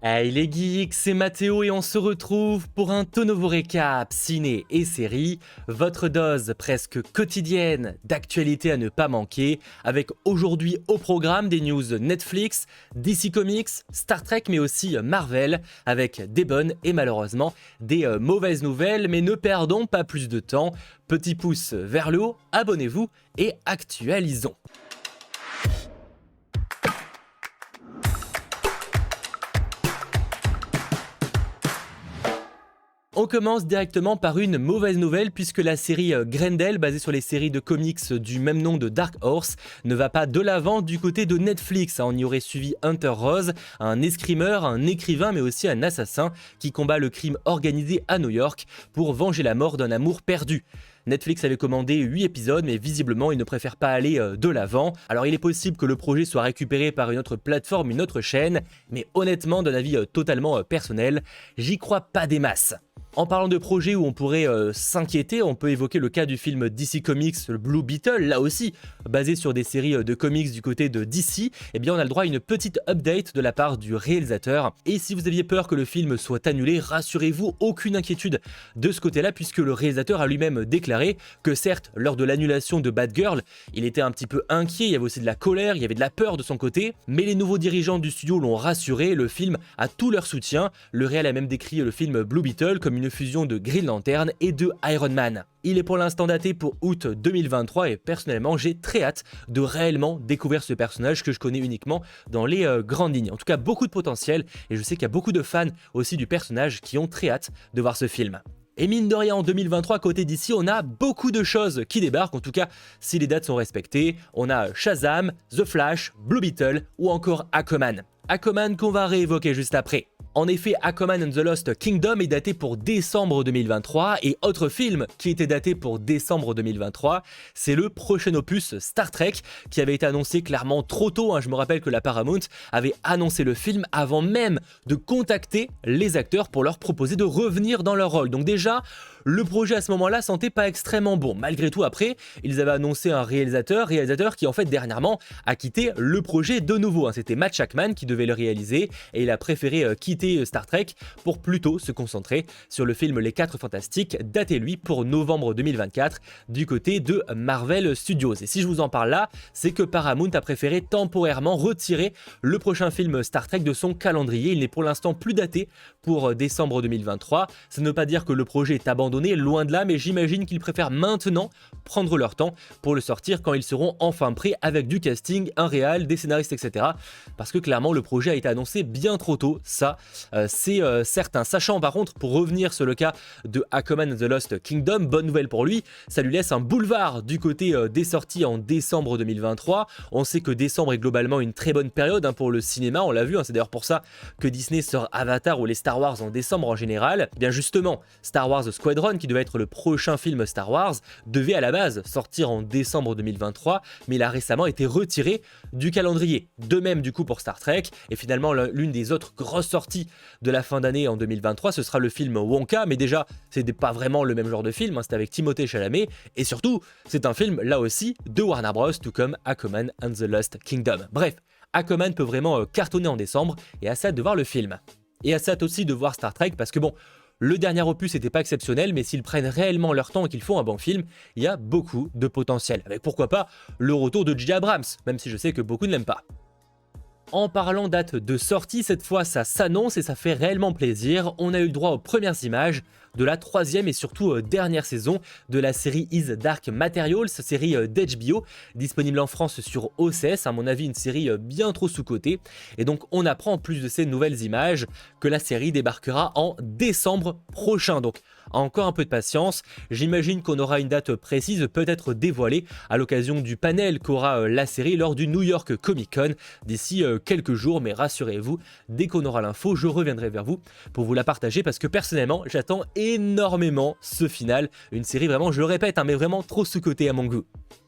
Hey les geeks, c'est Mathéo et on se retrouve pour un tout nouveau récap ciné et série, votre dose presque quotidienne d'actualité à ne pas manquer, avec aujourd'hui au programme des news Netflix, DC Comics, Star Trek mais aussi Marvel, avec des bonnes et malheureusement des mauvaises nouvelles, mais ne perdons pas plus de temps, petit pouce vers le haut, abonnez-vous et actualisons. On commence directement par une mauvaise nouvelle puisque la série Grendel, basée sur les séries de comics du même nom de Dark Horse, ne va pas de l'avant du côté de Netflix. On y aurait suivi Hunter Rose, un escrimeur, un écrivain mais aussi un assassin qui combat le crime organisé à New York pour venger la mort d'un amour perdu. Netflix avait commandé 8 épisodes, mais visiblement il ne préfère pas aller de l'avant. Alors il est possible que le projet soit récupéré par une autre plateforme, une autre chaîne, mais honnêtement, d'un avis totalement personnel, j'y crois pas des masses. En parlant de projets où on pourrait s'inquiéter, on peut évoquer le cas du film DC Comics le Blue Beetle, là aussi basé sur des séries de comics du côté de DC. Eh bien on a le droit à une petite update de la part du réalisateur. Et si vous aviez peur que le film soit annulé, rassurez-vous, aucune inquiétude de ce côté-là puisque le réalisateur a lui-même déclaré que certes, lors de l'annulation de Batgirl, il était un petit peu inquiet, il y avait aussi de la colère, il y avait de la peur de son côté, mais les nouveaux dirigeants du studio l'ont rassuré, le film a tout leur soutien. Le réal a même décrit le film Blue Beetle comme une fusion de Green Lantern et de Iron Man. Il est pour l'instant daté pour août 2023 et personnellement j'ai très hâte de réellement découvrir ce personnage que je connais uniquement dans les grandes lignes. En tout cas beaucoup de potentiel et je sais qu'il y a beaucoup de fans aussi du personnage qui ont très hâte de voir ce film. Et mine de rien en 2023 côté d'ici on a beaucoup de choses qui débarquent, en tout cas si les dates sont respectées. On a Shazam, The Flash, Blue Beetle ou encore Aquaman. Aquaman qu'on va réévoquer juste après. En effet, Aquaman and the Lost Kingdom est daté pour décembre 2023 et autre film qui était daté pour décembre 2023, c'est le prochain opus Star Trek qui avait été annoncé clairement trop tôt. Je me rappelle que la Paramount avait annoncé le film avant même de contacter les acteurs pour leur proposer de revenir dans leur rôle. Donc déjà, le projet à ce moment-là sentait pas extrêmement bon. Malgré tout, après, ils avaient annoncé un réalisateur qui en fait dernièrement a quitté le projet de nouveau. C'était Matt Shakman qui devait le réaliser et il a préféré quitter Star Trek pour plutôt se concentrer sur le film Les 4 Fantastiques, daté lui pour novembre 2024 du côté de Marvel Studios. Et si je vous en parle là, c'est que Paramount a préféré temporairement retirer le prochain film Star Trek de son calendrier. Il n'est pour l'instant plus daté pour décembre 2023. Ça ne veut pas dire que le projet est abandonné, loin de là, mais j'imagine qu'ils préfèrent maintenant prendre leur temps pour le sortir quand ils seront enfin prêts avec du casting, un réal, des scénaristes, etc. Parce que clairement le projet a été annoncé bien trop tôt, ça c'est certain. Sachant par contre, pour revenir sur le cas de Aquaman and the Lost Kingdom, bonne nouvelle pour lui, ça lui laisse un boulevard du côté des sorties en décembre 2023. On sait que décembre est globalement une très bonne période pour le cinéma, on l'a vu, c'est d'ailleurs pour ça que Disney sort Avatar ou les Star Wars en décembre en général. Bien justement, Star Wars Squadron, qui devait être le prochain film Star Wars, devait à la base sortir en décembre 2023, mais il a récemment été retiré du calendrier. De même du coup pour Star Trek, et finalement l'une des autres grosses sorties de la fin d'année en 2023, ce sera le film Wonka, mais déjà c'est pas vraiment le même genre de film, c'est avec Timothée Chalamet, et surtout c'est un film là aussi de Warner Bros, tout comme Aquaman and the Lost Kingdom. Bref, Aquaman peut vraiment cartonner en décembre, et assez hâte de voir le film. Et assez hâte aussi de voir Star Trek, parce que bon, le dernier opus n'était pas exceptionnel, mais s'ils prennent réellement leur temps et qu'ils font un bon film, il y a beaucoup de potentiel, avec pourquoi pas le retour de J.J. Abrams, même si je sais que beaucoup ne l'aiment pas. En parlant date de sortie, cette fois ça s'annonce et ça fait réellement plaisir. On a eu le droit aux premières images de la troisième et surtout dernière saison de la série Is Dark Materials, série d'HBO, disponible en France sur OCS, à mon avis une série bien trop sous-cotée. Et donc on apprend en plus de ces nouvelles images que la série débarquera en décembre prochain. Donc encore un peu de patience, j'imagine qu'on aura une date précise peut-être dévoilée à l'occasion du panel qu'aura la série lors du New York Comic Con d'ici quelques jours, mais rassurez-vous, dès qu'on aura l'info, je reviendrai vers vous pour vous la partager parce que personnellement, j'attends énormément ce final, une série vraiment, je le répète, mais vraiment trop sous-cotée à mon goût.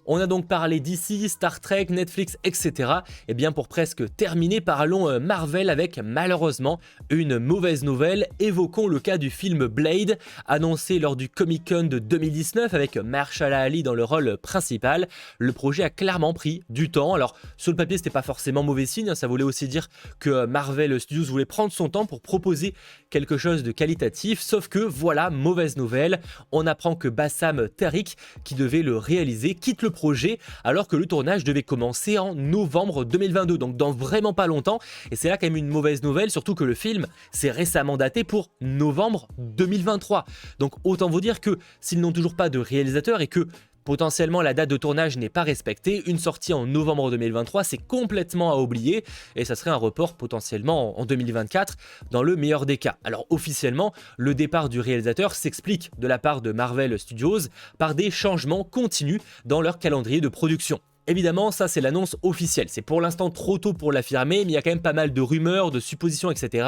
On a donc parlé d'ici, Star Trek, Netflix, etc. Et bien pour presque terminer, parlons Marvel avec malheureusement une mauvaise nouvelle. Évoquons le cas du film Blade, annoncé lors du Comic-Con de 2019 avec Mahershala Ali dans le rôle principal. Le projet a clairement pris du temps. Alors sur le papier c'était pas forcément mauvais signe, hein. Ça voulait aussi dire que Marvel Studios voulait prendre son temps pour proposer quelque chose de qualitatif. Sauf que voilà, mauvaise nouvelle, on apprend que Bassam Tariq, qui devait le réaliser, quitte le projet alors que le tournage devait commencer en novembre 2022, donc dans vraiment pas longtemps. Et c'est là quand même une mauvaise nouvelle, surtout que le film s'est récemment daté pour novembre 2023. Donc autant vous dire que s'ils n'ont toujours pas de réalisateur et que potentiellement la date de tournage n'est pas respectée, une sortie en novembre 2023 c'est complètement à oublier et ça serait un report potentiellement en 2024 dans le meilleur des cas. Alors officiellement, le départ du réalisateur s'explique de la part de Marvel Studios par des changements continus dans leur calendrier de production. Évidemment, ça c'est l'annonce officielle, c'est pour l'instant trop tôt pour l'affirmer, mais il y a quand même pas mal de rumeurs, de suppositions, etc.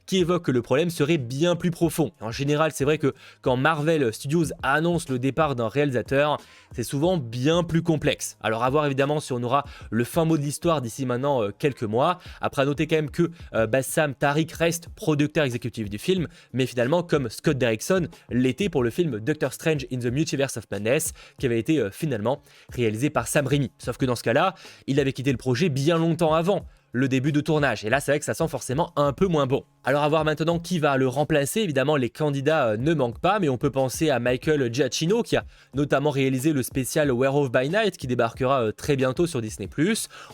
qui évoquent que le problème serait bien plus profond. En général, c'est vrai que quand Marvel Studios annonce le départ d'un réalisateur, c'est souvent bien plus complexe. Alors à voir évidemment si on aura le fin mot de l'histoire d'ici maintenant quelques mois. Après à noter quand même que Bassam Tariq reste producteur exécutif du film, mais finalement comme Scott Derrickson l'était pour le film Doctor Strange in the Multiverse of Madness, qui avait été finalement réalisé par Sam Raimi. Sauf que dans ce cas-là, il avait quitté le projet bien longtemps avant le début de tournage. Et là, c'est vrai que ça sent forcément un peu moins bon. Alors à voir maintenant qui va le remplacer. Évidemment, les candidats ne manquent pas, mais on peut penser à Michael Giacchino, qui a notamment réalisé le spécial Werewolf by Night, qui débarquera très bientôt sur Disney+.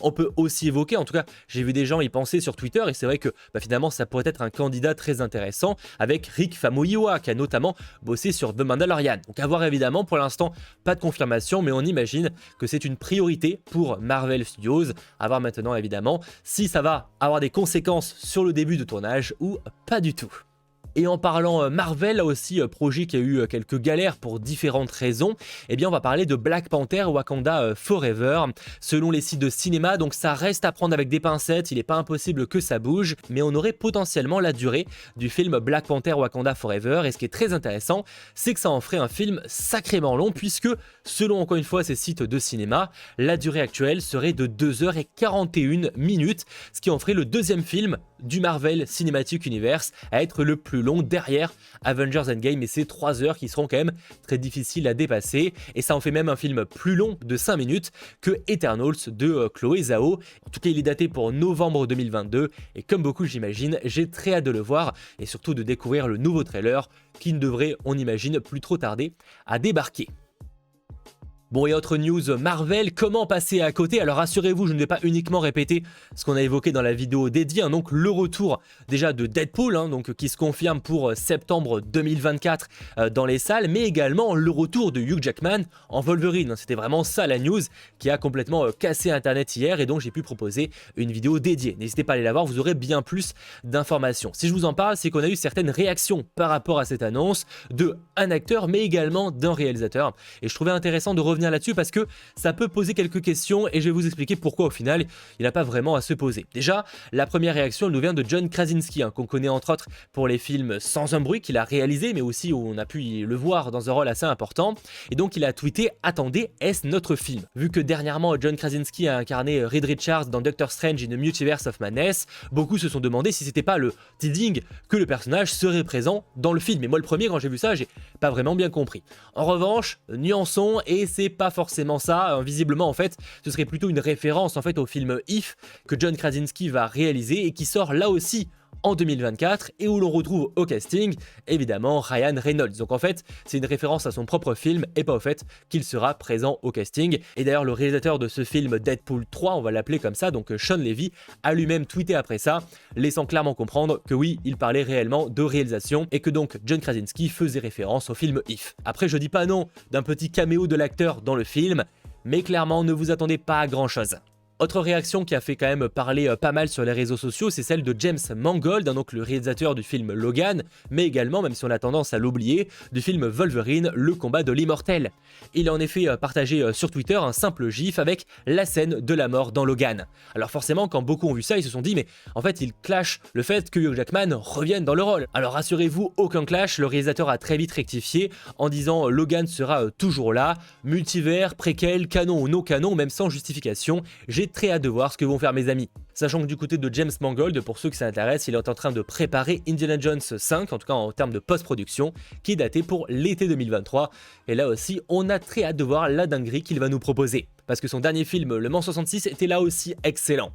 On peut aussi évoquer, en tout cas, j'ai vu des gens y penser sur Twitter, et c'est vrai que finalement, ça pourrait être un candidat très intéressant, avec Rick Famuyiwa, qui a notamment bossé sur The Mandalorian. Donc à voir évidemment, pour l'instant, pas de confirmation, mais on imagine que c'est une priorité pour Marvel Studios. À voir maintenant, évidemment, si ça va avoir des conséquences sur le début de tournage ou pas du tout. Et en parlant Marvel, là aussi, projet qui a eu quelques galères pour différentes raisons, eh bien on va parler de Black Panther Wakanda Forever. Selon les sites de cinéma, donc ça reste à prendre avec des pincettes, il n'est pas impossible que ça bouge, mais on aurait potentiellement la durée du film Black Panther Wakanda Forever. Et ce qui est très intéressant, c'est que ça en ferait un film sacrément long, puisque selon encore une fois ces sites de cinéma, la durée actuelle serait de 2h41 minutes, ce qui en ferait le deuxième film du Marvel Cinematic Universe à être le plus long derrière Avengers Endgame, et c'est 3 heures qui seront quand même très difficiles à dépasser, et ça en fait même un film plus long de 5 minutes que Eternals de Chloé Zhao. En tout cas il est daté pour novembre 2022 et comme beaucoup j'imagine, j'ai très hâte de le voir et surtout de découvrir le nouveau trailer qui ne devrait, on imagine, plus trop tarder à débarquer. Bon, et autre news Marvel, comment passer à côté? Alors rassurez-vous, je ne vais pas uniquement répéter ce qu'on a évoqué dans la vidéo dédiée, hein, donc le retour déjà de Deadpool, hein, donc, qui se confirme pour septembre 2024 dans les salles, mais également le retour de Hugh Jackman en Wolverine. C'était vraiment ça la news qui a complètement cassé internet hier, et donc j'ai pu proposer une vidéo dédiée. N'hésitez pas à aller la voir, vous aurez bien plus d'informations. Si je vous en parle, c'est qu'on a eu certaines réactions par rapport à cette annonce de un acteur, mais également d'un réalisateur, et je trouvais intéressant de revenir là-dessus parce que ça peut poser quelques questions et je vais vous expliquer pourquoi au final il n'a pas vraiment à se poser. Déjà, la première réaction elle nous vient de John Krasinski, hein, qu'on connaît entre autres pour les films Sans un bruit qu'il a réalisé, mais aussi où on a pu le voir dans un rôle assez important, et donc il a tweeté « Attendez, est-ce notre film ?» Vu que dernièrement John Krasinski a incarné Reed Richards dans Doctor Strange in the Multiverse of Madness, beaucoup se sont demandé si c'était pas le teasing que le personnage serait présent dans le film, et moi le premier quand j'ai vu ça j'ai pas vraiment bien compris. En revanche, nuançons, et c'est pas forcément ça, visiblement en fait ce serait plutôt une référence en fait au film If que John Krasinski va réaliser et qui sort là aussi en 2024 et où l'on retrouve au casting évidemment Ryan Reynolds. Donc en fait c'est une référence à son propre film et pas au fait qu'il sera présent au casting. Et d'ailleurs le réalisateur de ce film Deadpool 3, on va l'appeler comme ça, donc Sean Levy, a lui-même tweeté après ça, laissant clairement comprendre que oui, il parlait réellement de réalisation et que donc John Krasinski faisait référence au film If. Après je dis pas non d'un petit caméo de l'acteur dans le film, mais clairement ne vous attendez pas à grand chose. Autre réaction qui a fait quand même parler pas mal sur les réseaux sociaux, c'est celle de James Mangold, donc le réalisateur du film Logan, mais également, même si on a tendance à l'oublier, du film Wolverine, le combat de l'immortel. Il a en effet partagé sur Twitter un simple gif avec la scène de la mort dans Logan. Alors forcément, quand beaucoup ont vu ça, ils se sont dit mais en fait il clash le fait que Hugh Jackman revienne dans le rôle. Alors rassurez-vous, aucun clash, le réalisateur a très vite rectifié en disant Logan sera toujours là, multivers, préquel, canon ou non canon, même sans justification, j'ai très hâte de voir ce que vont faire mes amis. Sachant que du côté de James Mangold, pour ceux qui s'intéressent, il est en train de préparer Indiana Jones 5, en tout cas en termes de post-production, qui est daté pour l'été 2023. Et là aussi, on a très hâte de voir la dinguerie qu'il va nous proposer. Parce que son dernier film, Le Mans 66, était là aussi excellent.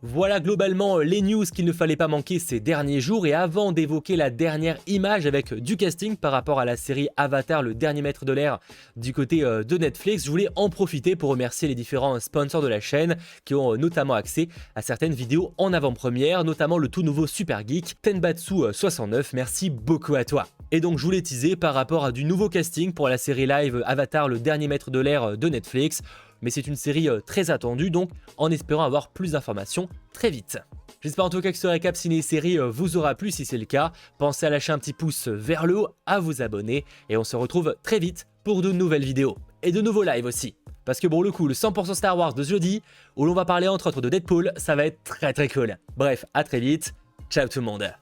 Voilà globalement les news qu'il ne fallait pas manquer ces derniers jours, et avant d'évoquer la dernière image avec du casting par rapport à la série Avatar, le dernier maître de l'air du côté de Netflix, je voulais en profiter pour remercier les différents sponsors de la chaîne qui ont notamment accès à certaines vidéos en avant-première, notamment le tout nouveau Super Geek, Tenbatsu69, merci beaucoup à toi. Et donc je voulais teaser par rapport à du nouveau casting pour la série live Avatar, le dernier maître de l'air de Netflix. Mais c'est une série très attendue, donc en espérant avoir plus d'informations très vite. J'espère en tout cas que ce récap ciné-série vous aura plu. Si c'est le cas, pensez à lâcher un petit pouce vers le haut, à vous abonner, et on se retrouve très vite pour de nouvelles vidéos. Et de nouveaux lives aussi. Parce que pour le coup, le 100% Star Wars de ce jeudi, où l'on va parler entre autres de Deadpool, ça va être très cool. Bref, à très vite, ciao tout le monde.